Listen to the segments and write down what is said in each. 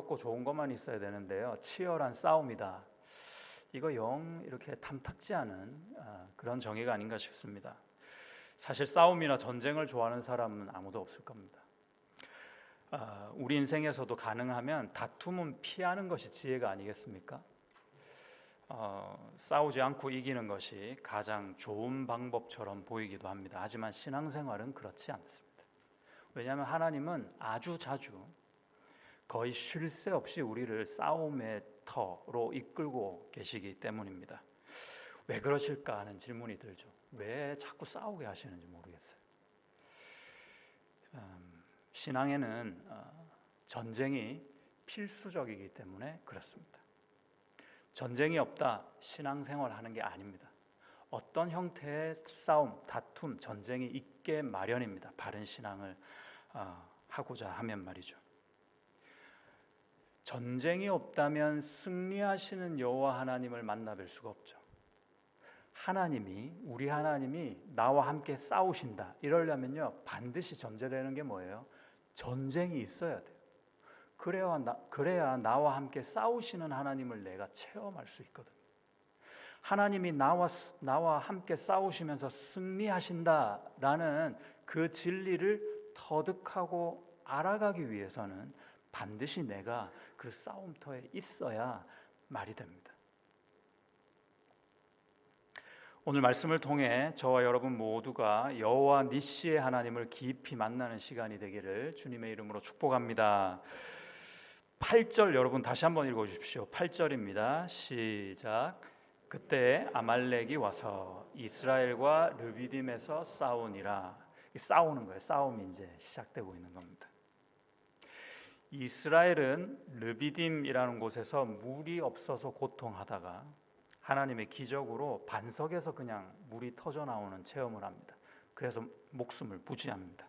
즐겁고 좋은 것만 있어야 되는데요, 치열한 싸움이다. 이거 영 이렇게 탐탁지 않은 그런 정의가 아닌가 싶습니다. 사실 싸움이나 전쟁을 좋아하는 사람은 아무도 없을 겁니다. 우리 인생에서도 가능하면 다툼은 피하는 것이 지혜가 아니겠습니까? 싸우지 않고 이기는 것이 가장 좋은 방법처럼 보이기도 합니다. 하지만 신앙생활은 그렇지 않습니다. 왜냐하면 하나님은 아주 자주 거의 쉴 새 없이 우리를 싸움의 터로 이끌고 계시기 때문입니다. 왜 그러실까 하는 질문이 들죠. 왜 자꾸 싸우게 하시는지 모르겠어요. 신앙에는 전쟁이 필수적이기 때문에 그렇습니다. 전쟁이 없다 신앙생활 하는 게 아닙니다. 어떤 형태의 싸움, 다툼, 전쟁이 있게 마련입니다. 바른 신앙을 하고자 하면 말이죠. 전쟁이 없다면 승리하시는 여호와 하나님을 만나뵐 수가 없죠. 우리 하나님이 나와 함께 싸우신다 이러려면요, 반드시 전제되는 게 뭐예요? 전쟁이 있어야 돼요. 그래야 나와 함께 싸우시는 하나님을 내가 체험할 수 있거든요. 하나님이 나와 함께 싸우시면서 승리하신다라는 그 진리를 터득하고 알아가기 위해서는 반드시 내가 그 싸움터에 있어야 말이 됩니다. 오늘 말씀을 통해 저와 여러분 모두가 여호와 니시의 하나님을 깊이 만나는 시간이 되기를 주님의 이름으로 축복합니다. 8절 여러분 다시 한번 읽어주십시오. 8절입니다. 시작. 그때 아말렉이 와서 이스라엘과 르비딤에서 싸우니라. 싸우는 거예요. 싸움이 이제 시작되고 있는 겁니다. 이스라엘은 르비딤이라는 곳에서 물이 없어서 고통하다가 하나님의 기적으로 반석에서 그냥 물이 터져 나오는 체험을 합니다. 그래서 목숨을 부지합니다.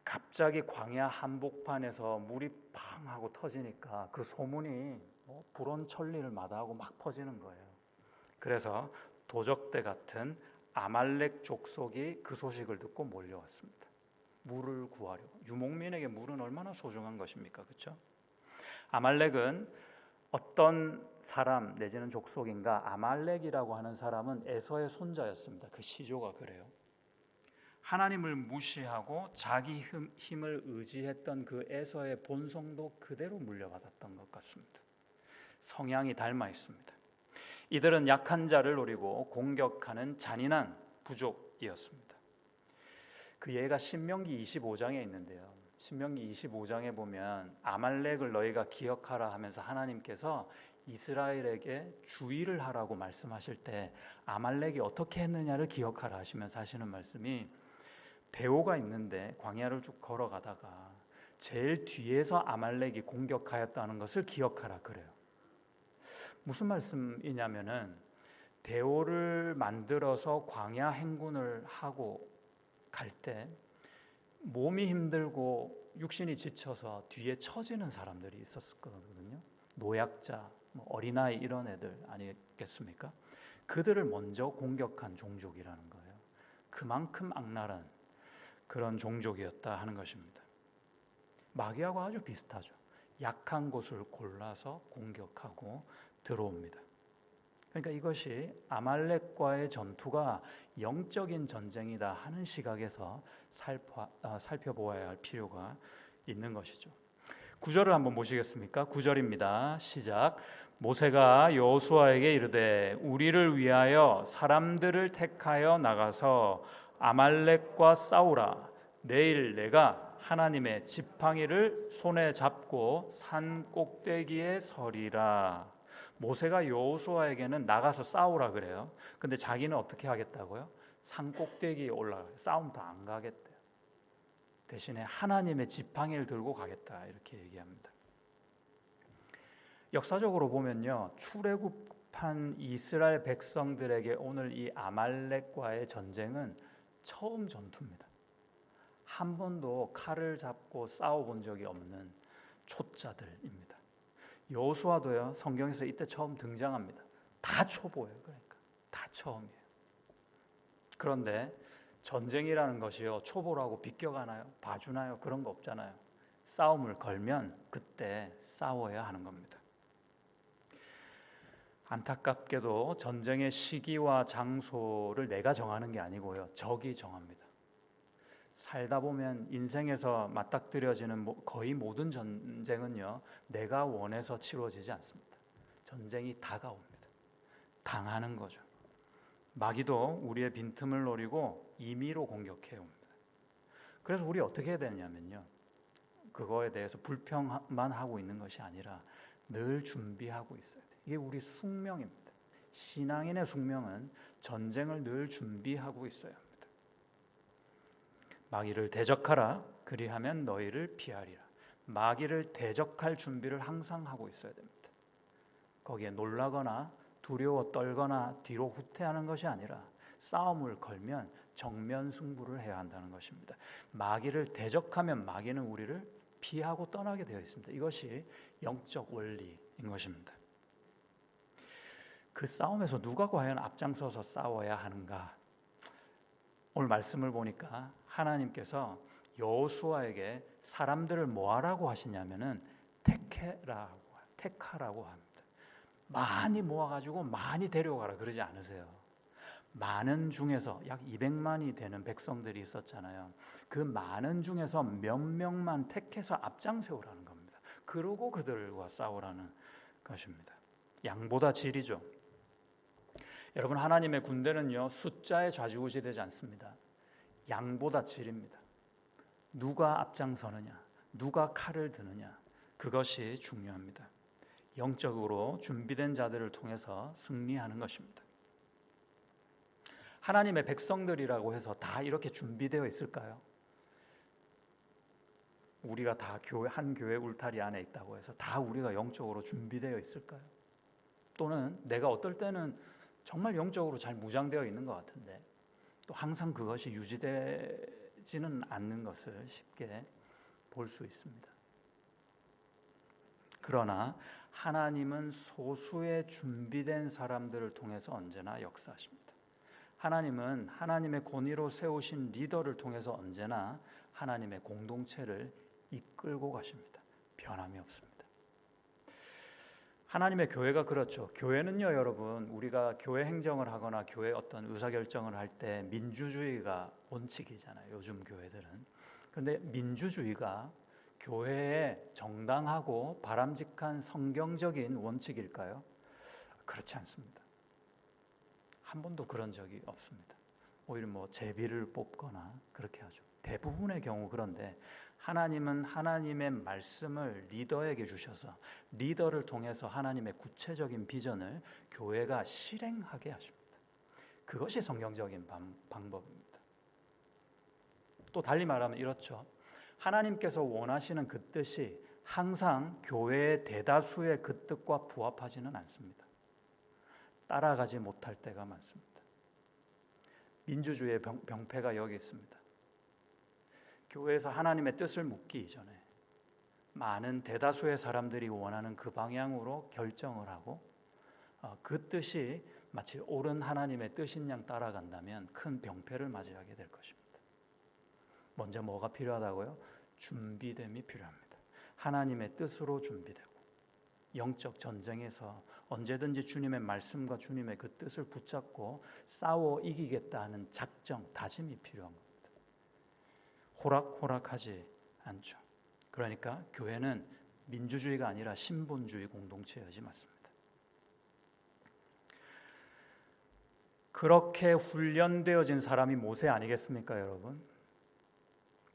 갑자기 광야 한복판에서 물이 팡 하고 터지니까 그 소문이 불온 천리를 마다하고 막 퍼지는 거예요. 그래서 도적대 같은 아말렉 족속이 그 소식을 듣고 몰려왔습니다. 물을 구하려. 유목민에게 물은 얼마나 소중한 것입니까? 그렇죠? 아말렉은 어떤 사람 내지는 족속인가? 아말렉이라고 하는 사람은 에서의 손자였습니다. 그 시조가 그래요. 하나님을 무시하고 자기 힘을 의지했던 그 에서의 본성도 그대로 물려받았던 것 같습니다. 성향이 닮아 있습니다. 이들은 약한 자를 노리고 공격하는 잔인한 부족이었습니다. 그 예가 신명기 25장에 있는데요. 신명기 25장에 보면 아말렉을 너희가 기억하라 하면서 하나님께서 이스라엘에게 주의를 하라고 말씀하실 때 아말렉이 어떻게 했느냐를 기억하라 하시면서 하시는 말씀이, 배오가 있는데 광야를 쭉 걸어가다가 제일 뒤에서 아말렉이 공격하였다는 것을 기억하라 그래요. 무슨 말씀이냐면은 대오를 만들어서 광야 행군을 하고 갈 때 몸이 힘들고 육신이 지쳐서 뒤에 처지는 사람들이 있었거든요. 노약자, 어린아이 이런 애들 아니겠습니까? 그들을 먼저 공격한 종족이라는 거예요. 그만큼 악랄한 그런 종족이었다 하는 것입니다. 마귀하고 아주 비슷하죠. 약한 곳을 골라서 공격하고 들어옵니다. 그러니까 이것이 아말렉과의 전투가 영적인 전쟁이다 하는 시각에서 살펴보아야 할 필요가 있는 것이죠. 9절을 한번 보시겠습니까? 9절입니다. 시작. 모세가 여호수아에게 이르되 우리를 위하여 사람들을 택하여 나가서 아말렉과 싸우라. 내일 내가 하나님의 지팡이를 손에 잡고 산 꼭대기에 서리라. 모세가 여호수아에게는 나가서 싸우라 그래요. 근데 자기는 어떻게 하겠다고요? 산 꼭대기에 올라가요. 싸움 더 안 가겠대요. 대신에 하나님의 지팡이를 들고 가겠다 이렇게 얘기합니다. 역사적으로 보면요, 출애굽한 이스라엘 백성들에게 오늘 이 아말렉과의 전쟁은 처음 전투입니다. 한 번도 칼을 잡고 싸워본 적이 없는 초짜들입니다. 여호수아도요, 성경에서 이때 처음 등장합니다. 다 초보예요. 그러니까 다 처음이에요. 그런데 전쟁이라는 것이요, 초보라고 비껴가나요? 봐주나요? 그런 거 없잖아요. 싸움을 걸면 그때 싸워야 하는 겁니다. 안타깝게도 전쟁의 시기와 장소를 내가 정하는 게 아니고요, 적이 정합니다. 살다 보면 인생에서 맞닥뜨려지는 거의 모든 전쟁은요, 내가 원해서 치러지지 않습니다. 전쟁이 다가옵니다. 당하는 거죠. 마귀도 우리의 빈틈을 노리고 임의로 공격해 옵니다. 그래서 우리 어떻게 해야 되냐면요, 그거에 대해서 불평만 하고 있는 것이 아니라 늘 준비하고 있어야 돼요. 이게 우리 숙명입니다. 신앙인의 숙명은 전쟁을 늘 준비하고 있어야 합니다. 마귀를 대적하라, 그리하면 너희를 피하리라. 마귀를 대적할 준비를 항상 하고 있어야 됩니다. 거기에 놀라거나 두려워 떨거나 뒤로 후퇴하는 것이 아니라 싸움을 걸면 정면 승부를 해야 한다는 것입니다. 마귀를 대적하면 마귀는 우리를 피하고 떠나게 되어 있습니다. 이것이 영적 원리인 것입니다. 그 싸움에서 누가 과연 앞장서서 싸워야 하는가? 오늘 말씀을 보니까 하나님께서 여호수아에게 사람들을 뭐하라고 하시냐면은 택하라고 합니다. 많이 모아가지고 많이 데려가라 그러지 않으세요. 많은 중에서 약 200만이 되는 백성들이 있었잖아요. 그 많은 중에서 몇 명만 택해서 앞장 세우라는 겁니다. 그러고 그들과 싸우라는 것입니다. 양보다 질이죠. 여러분, 하나님의 군대는요, 숫자에 좌지우지되지 않습니다. 양보다 질입니다. 누가 앞장서느냐, 누가 칼을 드느냐, 그것이 중요합니다. 영적으로 준비된 자들을 통해서 승리하는 것입니다. 하나님의 백성들이라고 해서 다 이렇게 준비되어 있을까요? 우리가 다 한 교회 울타리 안에 있다고 해서 다 우리가 영적으로 준비되어 있을까요? 또는 내가 어떨 때는 정말 영적으로 잘 무장되어 있는 것 같은데 또 항상 그것이 유지되지는 않는 것을 쉽게 볼 수 있습니다. 그러나 하나님은 소수의 준비된 사람들을 통해서 언제나 역사하십니다. 하나님은 하나님의 권위로 세우신 리더를 통해서 언제나 하나님의 공동체를 이끌고 가십니다. 변함이 없습니다. 하나님의 교회가 그렇죠. 교회는요, 여러분, 우리가 교회 행정을 하거나 교회 어떤 의사결정을 할 때 민주주의가 원칙이잖아요. 요즘 교회들은. 그런데 민주주의가 교회의 정당하고 바람직한 성경적인 원칙일까요? 그렇지 않습니다. 한 번도 그런 적이 없습니다. 오히려 제비를 뽑거나 그렇게 하죠. 대부분의 경우. 그런데 하나님은 하나님의 말씀을 리더에게 주셔서 리더를 통해서 하나님의 구체적인 비전을 교회가 실행하게 하십니다. 그것이 성경적인 방법입니다. 또 달리 말하면 이렇죠. 하나님께서 원하시는 그 뜻이 항상 교회의 대다수의 그 뜻과 부합하지는 않습니다. 따라가지 못할 때가 많습니다. 민주주의의 병폐가 여기 있습니다. 교회에서 하나님의 뜻을 묻기 이전에 많은 대다수의 사람들이 원하는 그 방향으로 결정을 하고 그 뜻이 마치 옳은 하나님의 뜻인 양 따라간다면 큰 병폐를 맞이하게 될 것입니다. 먼저 뭐가 필요하다고요? 준비됨이 필요합니다. 하나님의 뜻으로 준비되고 영적 전쟁에서 언제든지 주님의 말씀과 주님의 그 뜻을 붙잡고 싸워 이기겠다는 작정, 다짐이 필요한 겁니다. 호락호락하지 않죠. 그러니까 교회는 민주주의가 아니라 신본주의 공동체여야지 맞습니다. 그렇게 훈련되어진 사람이 모세 아니겠습니까, 여러분?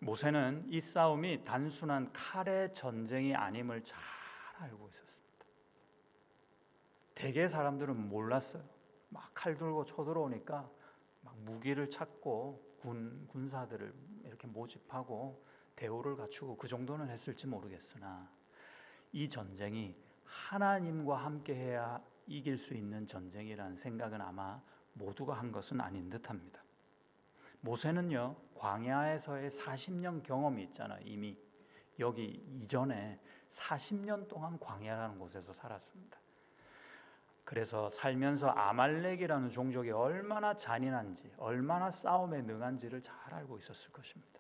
모세는 이 싸움이 단순한 칼의 전쟁이 아님을 잘 알고 있었습니다. 대개 사람들은 몰랐어요. 막 칼 들고 쳐들어오니까 막 무기를 찾고 군사들을 이렇게 모집하고 대우를 갖추고 그 정도는 했을지 모르겠으나 이 전쟁이 하나님과 함께해야 이길 수 있는 전쟁이라는 생각은 아마 모두가 한 것은 아닌 듯합니다. 모세는요, 광야에서의 40년 경험이 있잖아요. 이미 여기 이전에 40년 동안 광야라는 곳에서 살았습니다. 그래서 살면서 아말렉이라는 종족이 얼마나 잔인한지, 얼마나 싸움에 능한지를 잘 알고 있었을 것입니다.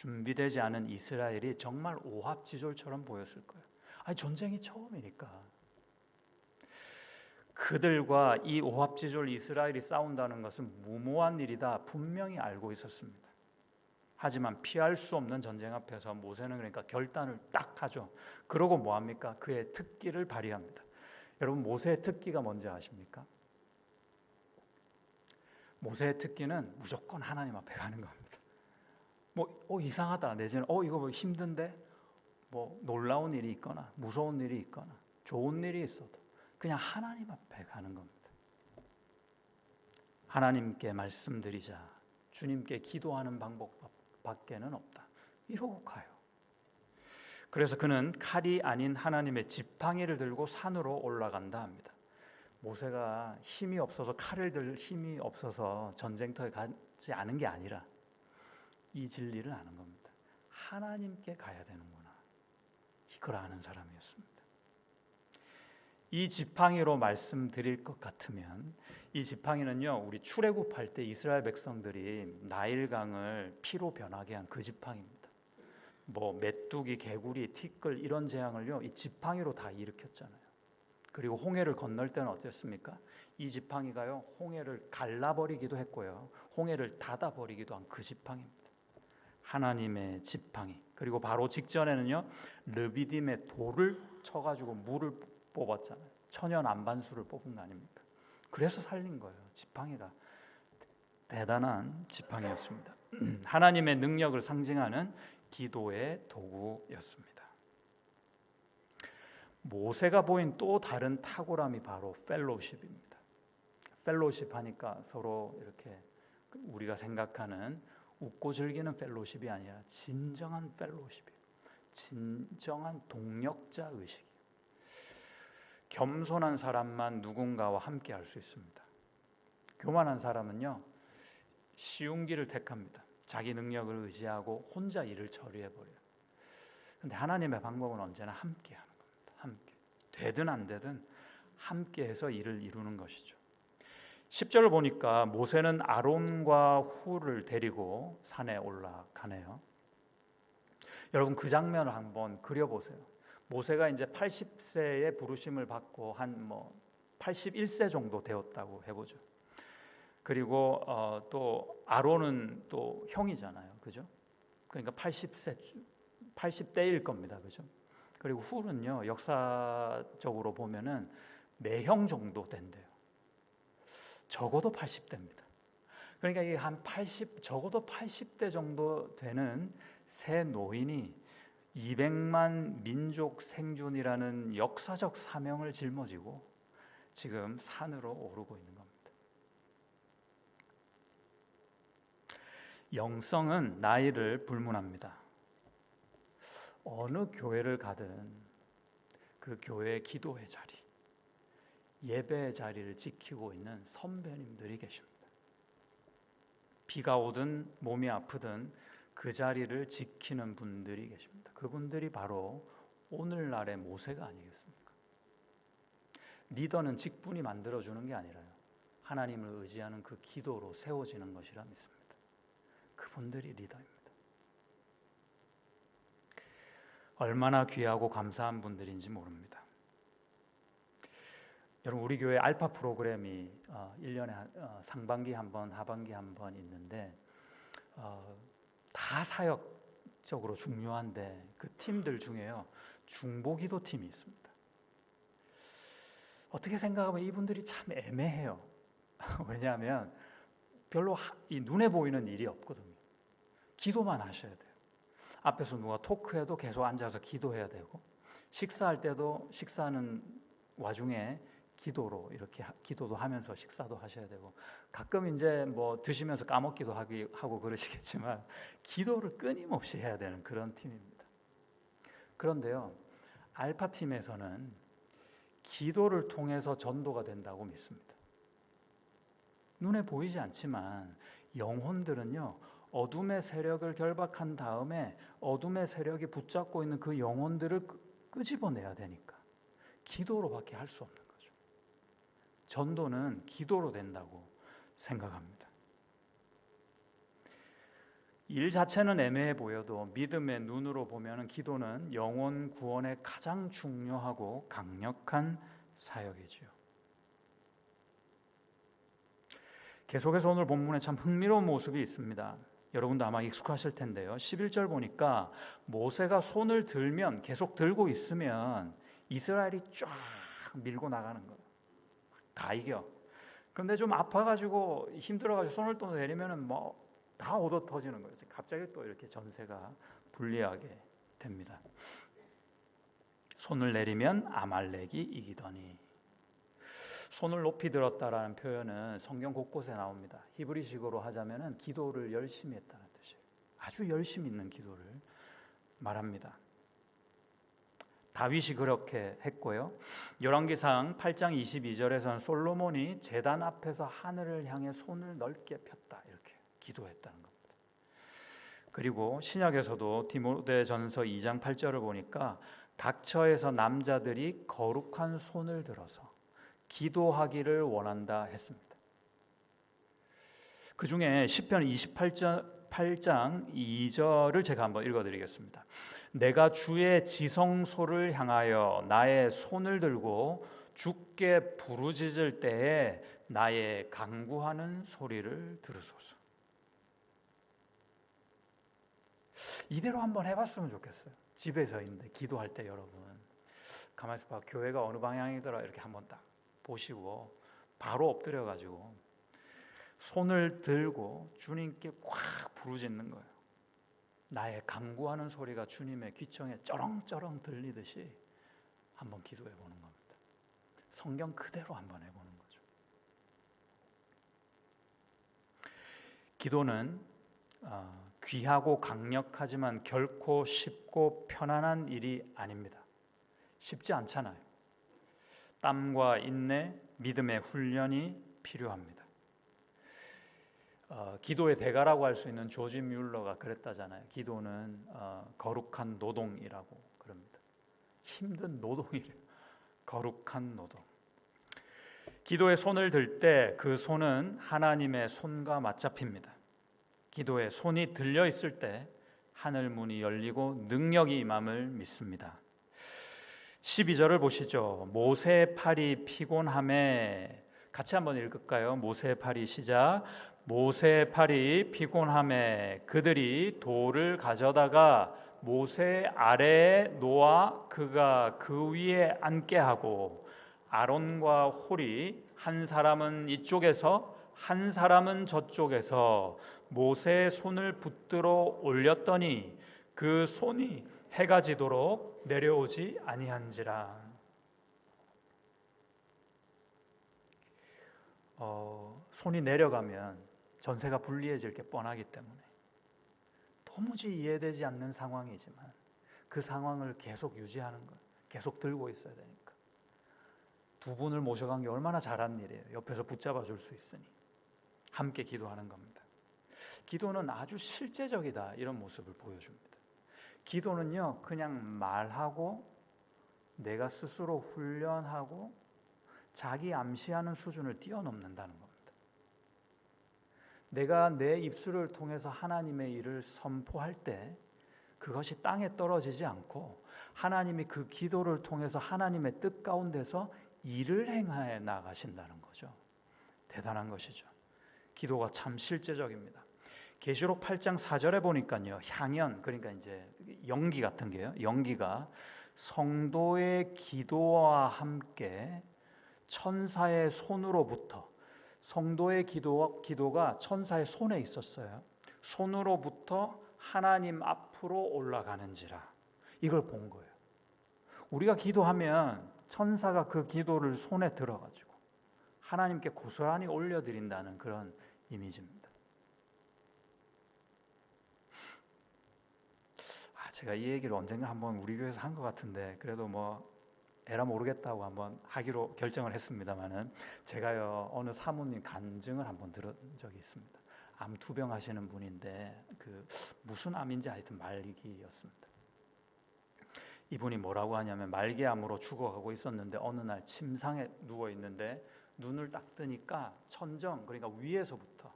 준비되지 않은 이스라엘이 정말 오합지졸처럼 보였을 거예요. 아니, 전쟁이 처음이니까. 그들과 이 오합지졸 이스라엘이 싸운다는 것은 무모한 일이다 분명히 알고 있었습니다. 하지만 피할 수 없는 전쟁 앞에서 모세는 그러니까 결단을 딱 하죠. 그러고 뭐합니까? 그의 특기를 발휘합니다. 여러분, 모세의 특기가 뭔지 아십니까? 모세의 특기는 무조건 하나님 앞에 가는 겁니다. 이상하다 내지는 이거 뭐 힘든데, 뭐 놀라운 일이 있거나 무서운 일이 있거나 좋은 일이 있어도 그냥 하나님 앞에 가는 겁니다. 하나님께 말씀드리자, 주님께 기도하는 방법밖에는 없다, 이러고 가요. 그래서 그는 칼이 아닌 하나님의 지팡이를 들고 산으로 올라간다 합니다. 모세가 힘이 없어서 칼을 들 힘이 없어서 전쟁터에 가지 않은 게 아니라 이 진리를 아는 겁니다. 하나님께 가야 되는구나, 이걸 아는 사람이었습니다. 이 지팡이로 말씀드릴 것 같으면, 이 지팡이는요, 우리 출애굽할 때 이스라엘 백성들이 나일강을 피로 변하게 한 그 지팡이입니다. 뭐 메뚜기, 개구리, 티끌 이런 재앙을요, 이 지팡이로 다 일으켰잖아요. 그리고 홍해를 건널 때는 어땠습니까? 이 지팡이가요, 홍해를 갈라버리기도 했고요, 홍해를 닫아버리기도 한 그 지팡이입니다. 하나님의 지팡이. 그리고 바로 직전에는요, 르비딤의 돌을 쳐가지고 물을 뽑았잖아요. 천연 안반수를 뽑은 거 아닙니까? 그래서 살린 거예요. 지팡이가 대단한 지팡이였습니다. 하나님의 능력을 상징하는 기도의 도구였습니다. 모세가 보인 또 다른 탁월함이 바로 펠로우십입니다. 펠로우십 하니까 서로 이렇게 우리가 생각하는 웃고 즐기는 펠로우십이 아니라 진정한 펠로우십이에요. 진정한 동력자 의식이에요. 겸손한 사람만 누군가와 함께 할 수 있습니다. 교만한 사람은요, 쉬운 길을 택합니다. 자기 능력을 의지하고 혼자 일을 처리해버려요. 그런데 하나님의 방법은 언제나 함께 하는 겁니다. 함께. 되든 안 되든 함께해서 일을 이루는 것이죠. 10절을 보니까 모세는 아론과 훌을 데리고 산에 올라가네요. 여러분, 그 장면을 한번 그려보세요. 모세가 이제 80세의 부르심을 받고 한 81세 정도 되었다고 해보죠. 그리고 또 아론은 또 형이잖아요, 그죠? 그러니까 80대일 겁니다, 그죠? 그리고 훌은요, 역사적으로 보면은 매형 정도 된대요. 적어도 80대입니다. 그러니까 이게 적어도 80대 정도 되는 새 노인이 200만 민족 생존이라는 역사적 사명을 짊어지고 지금 산으로 오르고 있는 겁니다. 영성은 나이를 불문합니다. 어느 교회를 가든 그 교회의 기도의 자리, 예배의 자리를 지키고 있는 선배님들이 계십니다. 비가 오든 몸이 아프든 그 자리를 지키는 분들이 계십니다. 그분들이 바로 오늘날의 모세가 아니겠습니까? 리더는 직분이 만들어주는 게 아니라요, 하나님을 의지하는 그 기도로 세워지는 것이라 믿습니다. 그분들이 리더입니다. 얼마나 귀하고 감사한 분들인지 모릅니다. 여러분, 우리 교회 알파 프로그램이 1년에 상반기 한 번, 하반기 한 번 있는데 다 사역적으로 중요한데 그 팀들 중에요, 중보기도 팀이 있습니다. 어떻게 생각하면 이분들이 참 애매해요. 왜냐하면 별로 이 눈에 보이는 일이 없거든요. 기도만 하셔야 돼요. 앞에서 누가 토크해도 계속 앉아서 기도해야 되고, 식사할 때도 식사하는 와중에 기도로 이렇게 기도도 하면서 식사도 하셔야 되고, 가끔 이제 뭐 드시면서 까먹기도 하고 그러시겠지만 기도를 끊임없이 해야 되는 그런 팀입니다. 그런데요, 알파 팀에서는 기도를 통해서 전도가 된다고 믿습니다. 눈에 보이지 않지만 영혼들은요, 어둠의 세력을 결박한 다음에 어둠의 세력이 붙잡고 있는 그 영혼들을 끄집어내야 되니까 기도로밖에 할 수 없는 거죠. 전도는 기도로 된다고 생각합니다. 일 자체는 애매해 보여도 믿음의 눈으로 보면 기도는 영혼 구원에 가장 중요하고 강력한 사역이지요. 계속해서 오늘 본문에 참 흥미로운 모습이 있습니다. 여러분도 아마 익숙하실 텐데요. 11절 보니까 모세가 손을 들면, 계속 들고 있으면 이스라엘이 쫙 밀고 나가는 거예요. 다 이겨. 근데 좀 아파가지고 힘들어가지고 손을 또 내리면은 뭐 다 얻어 터지는 거예요. 갑자기 또 이렇게 전세가 불리하게 됩니다. 손을 내리면 아말렉이 이기더니. 손을 높이 들었다라는 표현은 성경 곳곳에 나옵니다. 히브리식으로 하자면은 기도를 열심히 했다는 뜻이에요. 아주 열심히 있는 기도를 말합니다. 다윗이 그렇게 했고요. 열왕기상 8장 22절에서는 솔로몬이 제단 앞에서 하늘을 향해 손을 넓게 폈다 이렇게 기도했다는 겁니다. 그리고 신약에서도 디모데전서 2장 8절을 보니까 각처에서 남자들이 거룩한 손을 들어서 기도하기를 원한다 했습니다. 그 중에 시편 28장 2절을 제가 한번 읽어드리겠습니다. 내가 주의 지성소를 향하여 나의 손을 들고 주께 부르짖을 때에 나의 간구하는 소리를 들으소서. 이대로 한번 해봤으면 좋겠어요. 집에서 있는데 기도할 때 여러분 가만히 있어봐. 교회가 어느 방향이더라 이렇게 한번 딱 보시고 바로 엎드려 가지고 손을 들고 주님께 꽉 부르짖는 거예요. 나의 간구하는 소리가 주님의 귀청에 쩌렁쩌렁 들리듯이 한번 기도해 보는 겁니다. 성경 그대로 한번 해보는 거죠. 기도는 귀하고 강력하지만 결코 쉽고 편안한 일이 아닙니다. 쉽지 않잖아요. 땀과 인내, 믿음의 훈련이 필요합니다. 기도의 대가라고 할 수 있는 조지 뮬러가 그랬다잖아요. 기도는 거룩한 노동이라고 그럽니다. 힘든 노동이래요. 거룩한 노동. 기도에 손을 들 때 그 손은 하나님의 손과 맞잡힙니다. 기도에 손이 들려 있을 때 하늘 문이 열리고 능력이 임함을 믿습니다. 12절을 보시죠. 모세의 팔이 피곤함에, 같이 한번 읽을까요? 모세의 팔이 시작. 모세의 팔이 피곤함에 그들이 돌을 가져다가 모세 아래에 놓아 그가 그 위에 앉게 하고 아론과 홀이 한 사람은 이쪽에서 한 사람은 저쪽에서 모세의 손을 붙들어 올렸더니 그 손이 해가 지도록 내려오지 아니한지라. 손이 내려가면 전세가 불리해질 게 뻔하기 때문에 도무지 이해되지 않는 상황이지만 그 상황을 계속 유지하는 것, 계속 들고 있어야 되니까. 두 분을 모셔간 게 얼마나 잘한 일이에요. 옆에서 붙잡아 줄 수 있으니 함께 기도하는 겁니다. 기도는 아주 실제적이다 이런 모습을 보여줍니다. 기도는요 그냥 말하고 내가 스스로 훈련하고 자기 암시하는 수준을 뛰어넘는다는 겁니다. 내가 내 입술을 통해서 하나님의 일을 선포할 때 그것이 땅에 떨어지지 않고 하나님이 그 기도를 통해서 하나님의 뜻 가운데서 일을 행하여 나가신다는 거죠. 대단한 것이죠. 기도가 참 실제적입니다. 계시록 8장 4절에 보니까요. 향연, 그러니까 이제 연기 같은 게요. 연기가 성도의 기도와 함께 천사의 손으로부터, 성도의 기도가 천사의 손에 있었어요. 손으로부터 하나님 앞으로 올라가는지라. 이걸 본 거예요. 우리가 기도하면 천사가 그 기도를 손에 들어가지고 하나님께 고스란히 올려드린다는 그런 이미지입니다. 제가 이 얘기를 언젠가 한번 우리 교회에서 한 것 같은데 그래도 뭐 에라 모르겠다고 한번 하기로 결정을 했습니다만은 제가요 어느 사모님 간증을 한번 들은 적이 있습니다. 암 투병 하시는 분인데 그 무슨 암인지 하여튼 말기였습니다. 이분이 뭐라고 하냐면 말기암으로 죽어가고 있었는데 어느 날 침상에 누워 있는데 눈을 딱 뜨니까 천정, 그러니까 위에서부터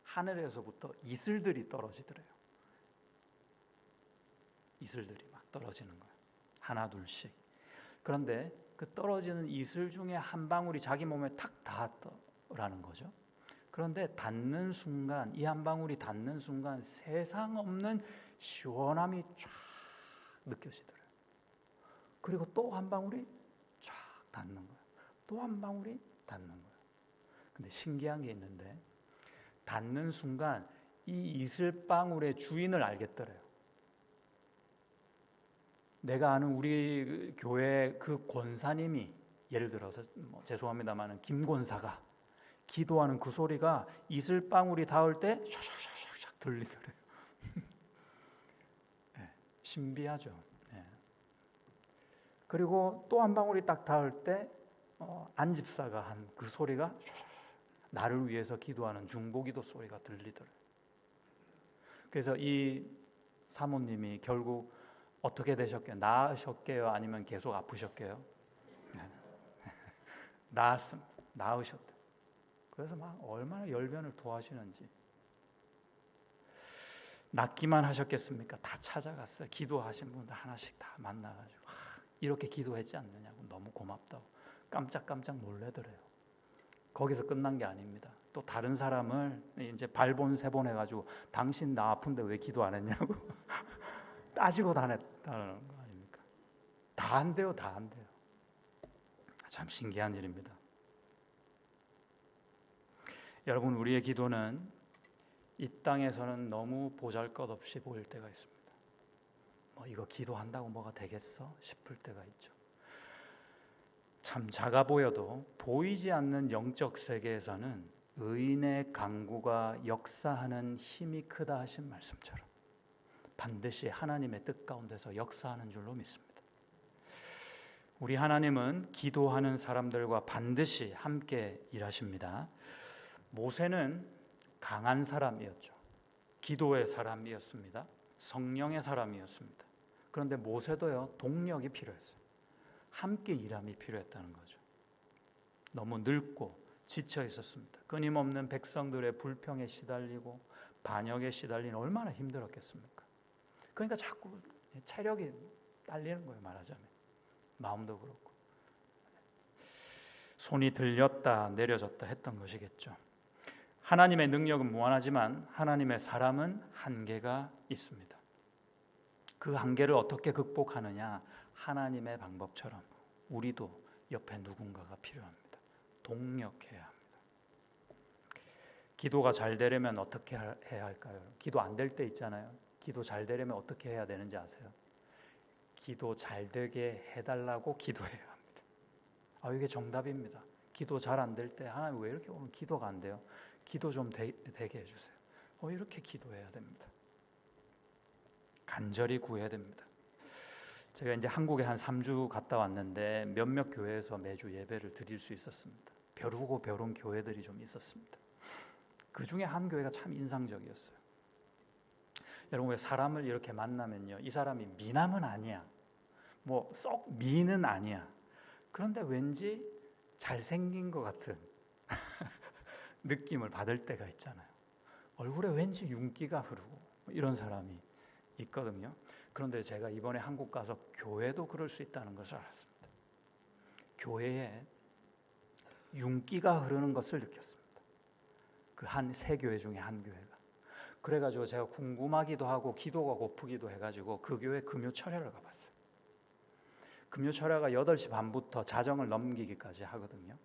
하늘에서부터 이슬들이 떨어지더래요. 이슬들이 막 떨어지는 거예요. 하나 둘씩. 그런데 그 떨어지는 이슬 중에 한 방울이 자기 몸에 탁 닿았더라는 거죠. 그런데 닿는 순간, 이 한 방울이 닿는 순간 세상 없는 시원함이 쫙 느껴지더래요. 그리고 또 한 방울이 쫙 닿는 거예요. 또 한 방울이 닿는 거예요. 근데 신기한 게 있는데 닿는 순간 이 이슬방울의 주인을 알겠더래요. 내가 아는 우리 교회 그 권사님이 예를 들어서 죄송합니다만 김권사가 기도하는 그 소리가 이슬방울이 닿을 때 샥샥샥샥 들리더래요. 네, 신비하죠. 네. 그리고 또 한 방울이 딱 닿을 때 안집사가 한 그 소리가 나를 위해서 기도하는 중보기도 소리가 들리더래요. 그래서 이 사모님이 결국 어떻게 되셨게요? 나으셨게요? 아니면 계속 아프셨게요? 나으셨대. 그래서 막 얼마나 열변을 토하시는지. 낫기만 하셨겠습니까? 다 찾아갔어요. 기도하신 분들 하나씩 다 만나가지고 이렇게 기도했지 않느냐고 너무 고맙다고 깜짝깜짝 놀래더래요. 거기서 끝난 게 아닙니다. 또 다른 사람을 이제 발본 세본 해가지고 당신 나 아픈데 왜 기도 안 했냐고 따지고 다녔다는 거 아닙니까? 다 안 돼요, 다 안 돼요. 참 신기한 일입니다. 여러분, 우리의 기도는 이 땅에서는 너무 보잘것없이 보일 때가 있습니다. 이거 기도한다고 뭐가 되겠어? 싶을 때가 있죠. 참 작아 보여도 보이지 않는 영적 세계에서는 의인의 강구가 역사하는 힘이 크다 하신 말씀처럼 반드시 하나님의 뜻 가운데서 역사하는 줄로 믿습니다. 우리 하나님은 기도하는 사람들과 반드시 함께 일하십니다. 모세는 강한 사람이었죠. 기도의 사람이었습니다. 성령의 사람이었습니다. 그런데 모세도요, 동력이 필요했어요. 함께 일함이 필요했다는 거죠. 너무 늙고 지쳐 있었습니다. 끊임없는 백성들의 불평에 시달리고 반역에 시달리는 얼마나 힘들었겠습니까? 그러니까 자꾸 체력이 딸리는 거예요, 말하자면. 마음도 그렇고. 손이 들렸다 내려졌다 했던 것이겠죠. 하나님의 능력은 무한하지만 하나님의 사람은 한계가 있습니다. 그 한계를 어떻게 극복하느냐? 하나님의 방법처럼 우리도 옆에 누군가가 필요합니다. 동력해야 합니다. 기도가 잘 되려면 어떻게 해야 할까요? 기도 안 될 때 있잖아요. 기도 잘 되려면 어떻게 해야 되는지 아세요? 기도 잘 되게 해달라고 기도해야 합니다. 이게 정답입니다. 기도 잘 안 될 때 하나님 왜 이렇게 오늘 기도가 안 돼요? 기도 좀 되게 해주세요. 이렇게 기도해야 됩니다. 간절히 구해야 됩니다. 제가 이제 한국에 한 3주 갔다 왔는데 몇몇 교회에서 매주 예배를 드릴 수 있었습니다. 벼르고 벼른 교회들이 좀 있었습니다. 그 중에 한 교회가 참 인상적이었어요. 여러분, 왜 사람을 이렇게 만나면요, 이 사람이 미남은 아니야, 썩 미는 아니야, 그런데 왠지 잘생긴 것 같은 느낌을 받을 때가 있잖아요. 얼굴에 왠지 윤기가 흐르고 이런 사람이 있거든요. 그런데 제가 이번에 한국 가서 교회도 그럴 수 있다는 것을 알았습니다. 교회에 윤기가 흐르는 것을 느꼈습니다. 그 세 교회 중에 한 교회가. 그래가지고 제가 궁금하기도 하고 기도가 고프기도 해가지고 그 교회 금요철야를 가봤어요. 금요철야가 8시 반부터 자정을 넘기기까지 하거든요.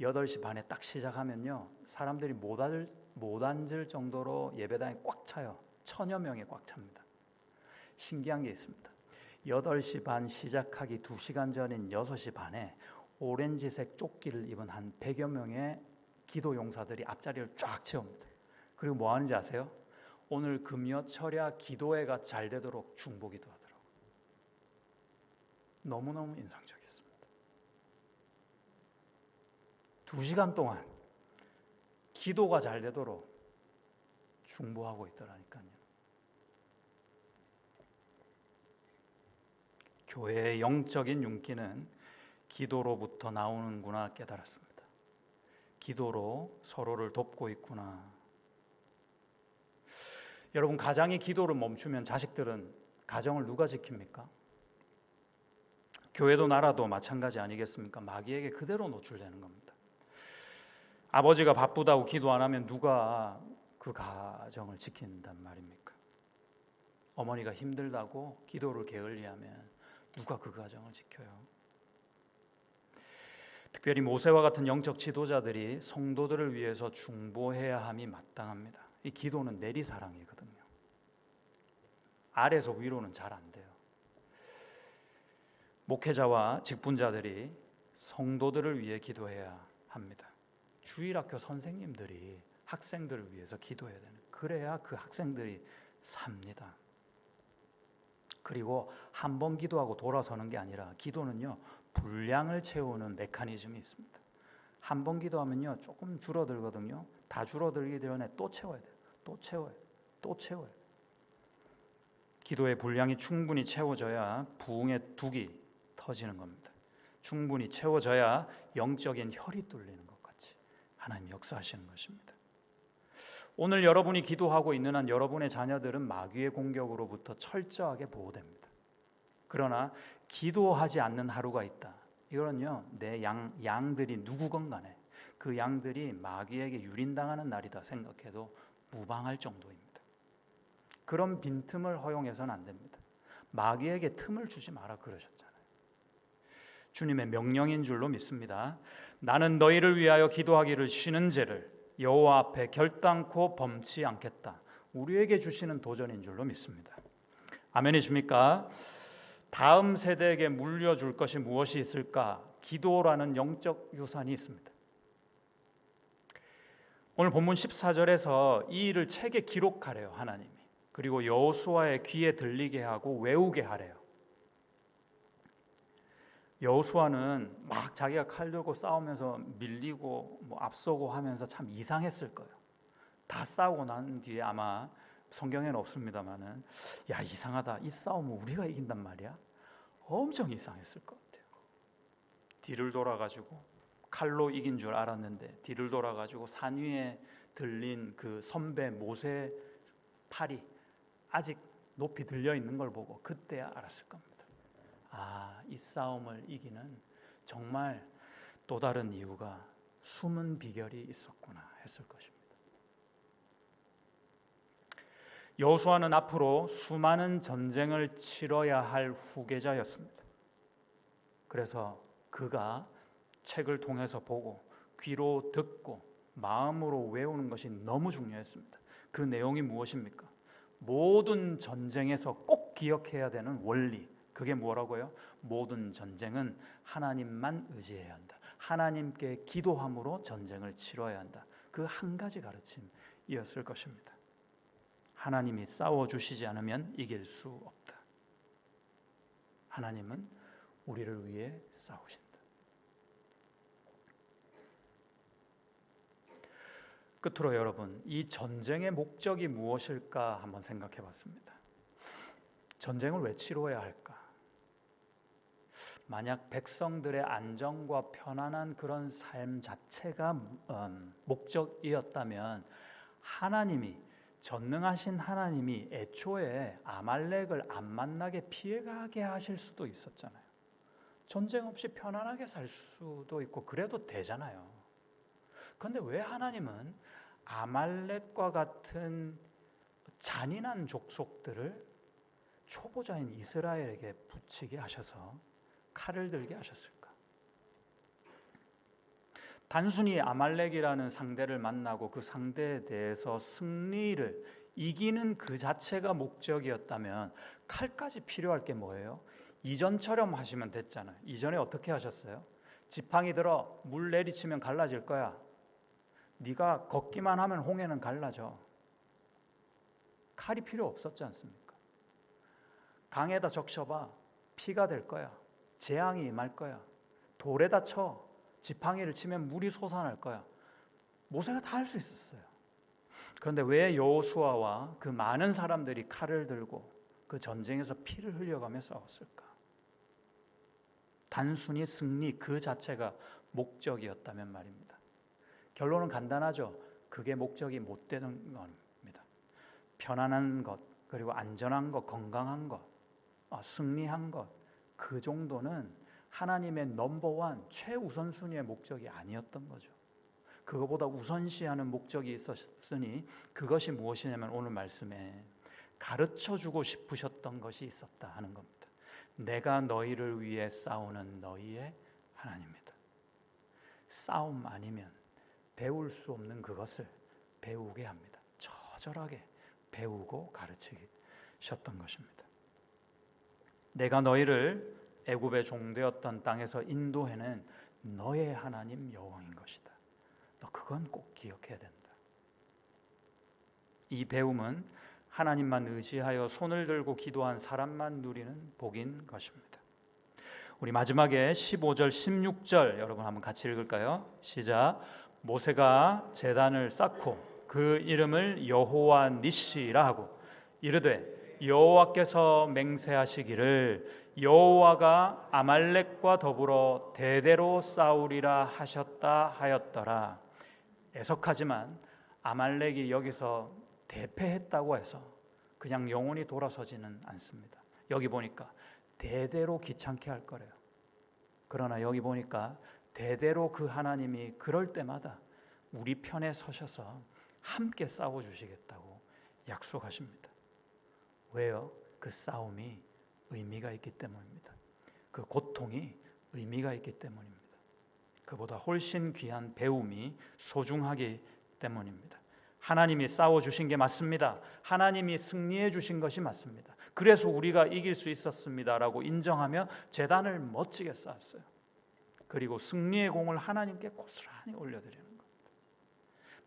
8시 반에 딱 시작하면요, 사람들이 못 앉을 정도로 예배당이 꽉 차요. 1000여 명이 꽉 찹니다. 신기한 게 있습니다. 8시 반 시작하기 2시간 전인 6시 반에 오렌지색 조끼를 입은 한 100여 명의 기도 용사들이 앞자리를 쫙 채웁니다. 그리고 뭐 하는지 아세요? 오늘 금요철야 기도회가 잘 되도록 중보기도 하더라고요. 너무너무 인상적이었습니다. 2시간 동안 기도가 잘 되도록 중보하고 있더라니까요. 교회의 영적인 윤기는 기도로부터 나오는구나 깨달았습니다. 기도로 서로를 돕고 있구나. 여러분, 가장이 기도를 멈추면 자식들은 가정을 누가 지킵니까? 교회도 나라도 마찬가지 아니겠습니까? 마귀에게 그대로 노출되는 겁니다. 아버지가 바쁘다고 기도 안 하면 누가 그 가정을 지킨단 말입니까? 어머니가 힘들다고 기도를 게을리하면 누가 그 가정을 지켜요? 특별히 모세와 같은 영적 지도자들이 성도들을 위해서 중보해야 함이 마땅합니다. 이 기도는 내리사랑이거든요. 아래에서 위로는 잘 안 돼요. 목회자와 직분자들이 성도들을 위해 기도해야 합니다. 주일학교 선생님들이 학생들을 위해서 기도해야 되는, 그래야 그 학생들이 삽니다. 그리고 한 번 기도하고 돌아서는 게 아니라 기도는요, 분량을 채우는 메커니즘이 있습니다. 한 번 기도하면요 조금 줄어들거든요. 다 줄어들기 전에 또 채워야 돼요. 또 채워야 돼요. 또 채워야 돼요. 기도의 분량이 충분히 채워져야 부흥의 둑이 터지는 겁니다. 충분히 채워져야 영적인 혈이 뚫리는 것 같이 하나님 역사하시는 것입니다. 오늘 여러분이 기도하고 있는 한 여러분의 자녀들은 마귀의 공격으로부터 철저하게 보호됩니다. 그러나 기도하지 않는 하루가 있다. 이거는요, 내 양들이 누구건 간에 그 양들이 마귀에게 유린당하는 날이다 생각해도 무방할 정도입니다. 그런 빈틈을 허용해서는 안 됩니다. 마귀에게 틈을 주지 마라 그러셨잖아요. 주님의 명령인 줄로 믿습니다. 나는 너희를 위하여 기도하기를 쉬는 죄를 여호와 앞에 결단코 범치 않겠다. 우리에게 주시는 도전인 줄로 믿습니다. 아멘이십니까? 다음 세대에게 물려줄 것이 무엇이 있을까? 기도라는 영적 유산이 있습니다. 오늘 본문 14절에서 이 일을 책에 기록하래요, 하나님이. 그리고 여호수아의 귀에 들리게 하고 외우게 하래요. 여호수아는 막 자기가 칼 들고 싸우면서 밀리고 앞서고 하면서 참 이상했을 거예요. 다 싸우고 난 뒤에 아마 성경에는 없습니다만은, 야, 이상하다, 이 싸움은 우리가 이긴단 말이야. 엄청 이상했을 것 같아요. 뒤를 돌아가지고 칼로 이긴 줄 알았는데 뒤를 돌아가지고 산 위에 들린 그 선배 모세 팔이 아직 높이 들려 있는 걸 보고 그때야 알았을 겁니다. 아, 이 싸움을 이기는 정말 또 다른 이유가, 숨은 비결이 있었구나 했을 것입니다. 여호수아는 앞으로 수많은 전쟁을 치러야 할 후계자였습니다. 그래서 그가 책을 통해서 보고 귀로 듣고 마음으로 외우는 것이 너무 중요했습니다. 그 내용이 무엇입니까? 모든 전쟁에서 꼭 기억해야 되는 원리, 그게 뭐라고요? 모든 전쟁은 하나님만 의지해야 한다. 하나님께 기도함으로 전쟁을 치러야 한다. 그 한 가지 가르침이었을 것입니다. 하나님이 싸워주시지 않으면 이길 수 없다. 하나님은 우리를 위해 싸우신다. 끝으로 여러분, 이 전쟁의 목적이 무엇일까 한번 생각해 봤습니다. 전쟁을 왜 치러야 할까? 만약 백성들의 안정과 편안한 그런 삶 자체가 목적이었다면 하나님이, 전능하신 하나님이 애초에 아말렉을 안 만나게 피해가게 하실 수도 있었잖아요. 전쟁 없이 편안하게 살 수도 있고 그래도 되잖아요. 그런데 왜 하나님은 아말렉과 같은 잔인한 족속들을 초보자인 이스라엘에게 붙이게 하셔서 칼을 들게 하셨을까? 단순히 아말렉이라는 상대를 만나고 그 상대에 대해서 승리를 이기는 그 자체가 목적이었다면 칼까지 필요할 게 뭐예요? 이전처럼 하시면 됐잖아요. 이전에 어떻게 하셨어요? 지팡이 들어 물 내리치면 갈라질 거야. 네가 걷기만 하면 홍해는 갈라져. 칼이 필요 없었지 않습니까? 강에다 적셔봐. 피가 될 거야. 재앙이 임할 거야. 돌에다 쳐. 지팡이를 치면 물이 솟아날 거야. 모세가 다 할 수 있었어요. 그런데 왜 여호수아와 그 많은 사람들이 칼을 들고 그 전쟁에서 피를 흘려가며 싸웠을까? 단순히 승리 그 자체가 목적이었다면 말입니다. 결론은 간단하죠. 그게 목적이 못 되는 겁니다. 편안한 것, 그리고 안전한 것, 건강한 것, 승리한 것, 그 정도는 하나님의 넘버원 최우선순위의 목적이 아니었던 거죠. 그거보다 우선시하는 목적이 있었으니 그것이 무엇이냐면 오늘 말씀에 가르쳐주고 싶으셨던 것이 있었다 하는 겁니다. 내가 너희를 위해 싸우는 너희의 하나님이다. 싸움 아니면 배울 수 없는 그것을 배우게 합니다. 처절하게 배우고 가르치셨던 것입니다. 내가 너희를 애굽의 종되었던 땅에서 인도해낸 너의 하나님 여호와인 것이다. 너 그건 꼭 기억해야 된다. 이 배움은 하나님만 의지하여 손을 들고 기도한 사람만 누리는 복인 것입니다. 우리 마지막에 15절 16절 여러분 한번 같이 읽을까요? 시작. 모세가 제단을 쌓고 그 이름을 여호와 니시라 하고 이르되 여호와께서 맹세하시기를 여호와가 아말렉과 더불어 대대로 싸우리라 하셨다 하였더라. 애석하지만 아말렉이 여기서 대패했다고 해서 그냥 영원히 돌아서지는 않습니다. 여기 보니까 대대로 귀찮게 할 거래요. 그러나 여기 보니까 대대로 그 하나님이 그럴 때마다 우리 편에 서셔서 함께 싸워주시겠다고 약속하십니다. 왜요? 그 싸움이 의미가 있기 때문입니다. 그 고통이 의미가 있기 때문입니다. 그보다 훨씬 귀한 배움이 소중하기 때문입니다. 하나님이 싸워주신 게 맞습니다. 하나님이 승리해 주신 것이 맞습니다. 그래서 우리가 이길 수 있었습니다라고 인정하며 제단을 멋지게 쌓았어요. 그리고 승리의 공을 하나님께 고스란히 올려드리는 겁니다.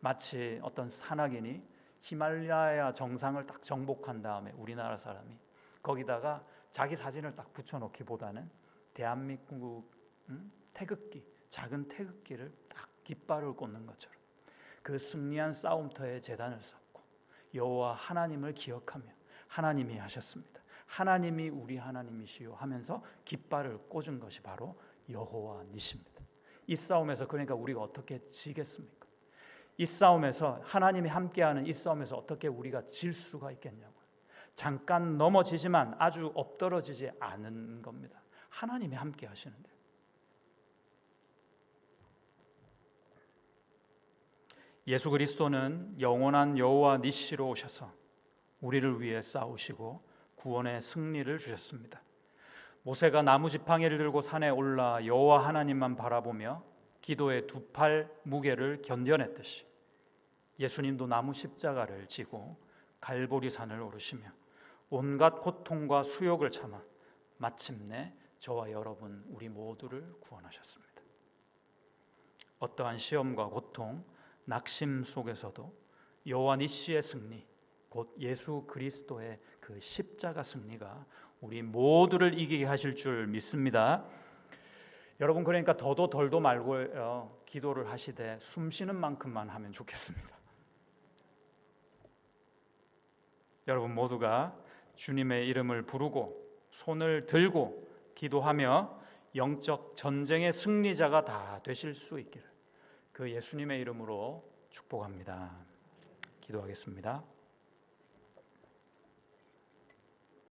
마치 어떤 산악인이 히말라야 정상을 딱 정복한 다음에 우리나라 사람이 거기다가 자기 사진을 딱 붙여놓기보다는 대한민국 태극기, 작은 태극기를 딱 깃발을 꽂는 것처럼 그 승리한 싸움터에 제단을 쌓고 여호와 하나님을 기억하며 하나님이 하셨습니다. 하나님이 우리 하나님이시요 하면서 깃발을 꽂은 것이 바로 여호와 니시입니다. 이 싸움에서 그러니까 우리가 어떻게 지겠습니까? 이 싸움에서 하나님이 함께하는 이 싸움에서 어떻게 우리가 질 수가 있겠냐고요. 잠깐 넘어지지만 아주 엎드러지지 않은 겁니다. 하나님이 함께 하시는데. 예수 그리스도는 영원한 여호와 니시로 오셔서 우리를 위해 싸우시고 구원의 승리를 주셨습니다. 모세가 나무 지팡이를 들고 산에 올라 여호와 하나님만 바라보며 기도의 두 팔 무게를 견뎌냈듯이 예수님도 나무 십자가를 지고 갈보리 산을 오르시며 온갖 고통과 수욕을 참아 마침내 저와 여러분 우리 모두를 구원하셨습니다. 어떠한 시험과 고통, 낙심 속에서도 여호와 니시의 승리, 곧 예수 그리스도의 그 십자가 승리가 우리 모두를 이기게 하실 줄 믿습니다. 여러분 그러니까 더도 덜도 말고 기도를 하시되 숨 쉬는 만큼만 하면 좋겠습니다. 여러분 모두가 주님의 이름을 부르고 손을 들고 기도하며 영적 전쟁의 승리자가 다 되실 수 있기를 그 예수님의 이름으로 축복합니다. 기도하겠습니다.